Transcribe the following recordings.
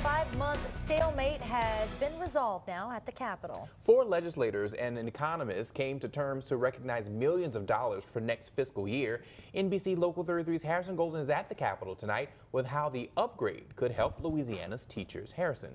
5-month stalemate has been resolved now at the Capitol. 4 legislators and an economist came to terms to recognize millions of dollars for next fiscal year. NBC Local 33's Harrison Golden is at the Capitol tonight with how the upgrade could help Louisiana's teachers. Harrison.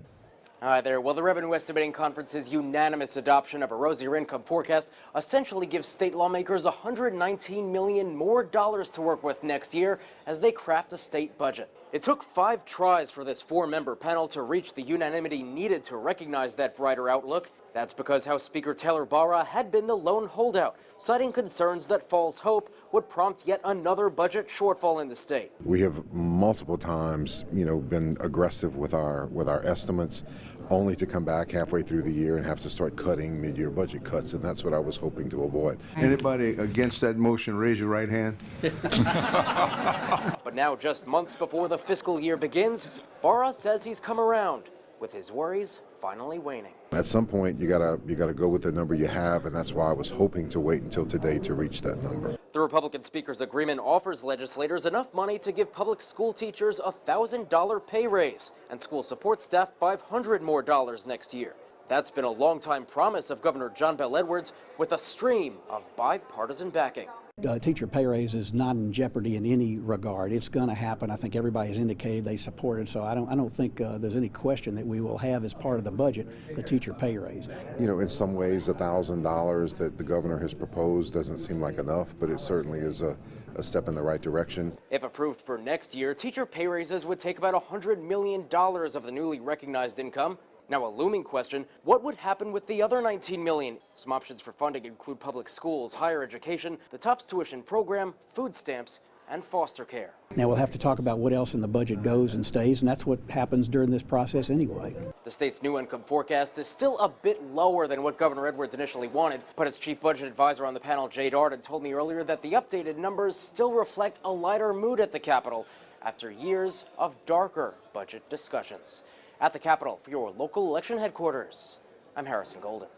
Hi there. Well, the Revenue Estimating Conference's unanimous adoption of a rosier income forecast essentially gives state lawmakers $119 million more to work with next year as they craft a state budget. It took 5 tries for this 4-member panel to reach the unanimity needed to recognize that brighter outlook. That's because House Speaker Taylor Barra had been the lone holdout, citing concerns that false hope would prompt yet another budget shortfall in the state. We have multiple times, been aggressive with our estimates, only to come back halfway through the year and have to start cutting mid-year budget cuts, and that's what I was hoping to avoid. Anybody against that motion, raise your right hand. But now, just months before the fiscal year begins, Barra says he's come around, with his worries finally waning. At some point, you gotta go with the number you have, and that's why I was hoping to wait until today to reach that number. The Republican Speaker's agreement offers legislators enough money to give public school teachers a $1,000 pay raise and school support staff $500 more next year. That's been a long-time promise of Governor John Bel Edwards, with a stream of bipartisan backing. Teacher pay raise is not in jeopardy in any regard. It's going to happen. I think everybody has indicated they support it, so I don't think there's any question that we will have as part of the budget the teacher pay raise. In some ways, $1,000 that the governor has proposed doesn't seem like enough, but it certainly is a step in the right direction. If approved for next year, teacher pay raises would take about $100 million of the newly recognized income. Now, a looming question, what would happen with the other $19 million? Some options for funding include public schools, higher education, the TOPS tuition program, food stamps, and foster care. Now, we'll have to talk about what else in the budget goes and stays, and that's what happens during this process anyway. The state's new income forecast is still a bit lower than what Governor Edwards initially wanted, but his chief budget advisor on the panel, Jay Darden, told me earlier that the updated numbers still reflect a lighter mood at the Capitol after years of darker budget discussions. At the Capitol for your local election headquarters, I'm Harrison Golden.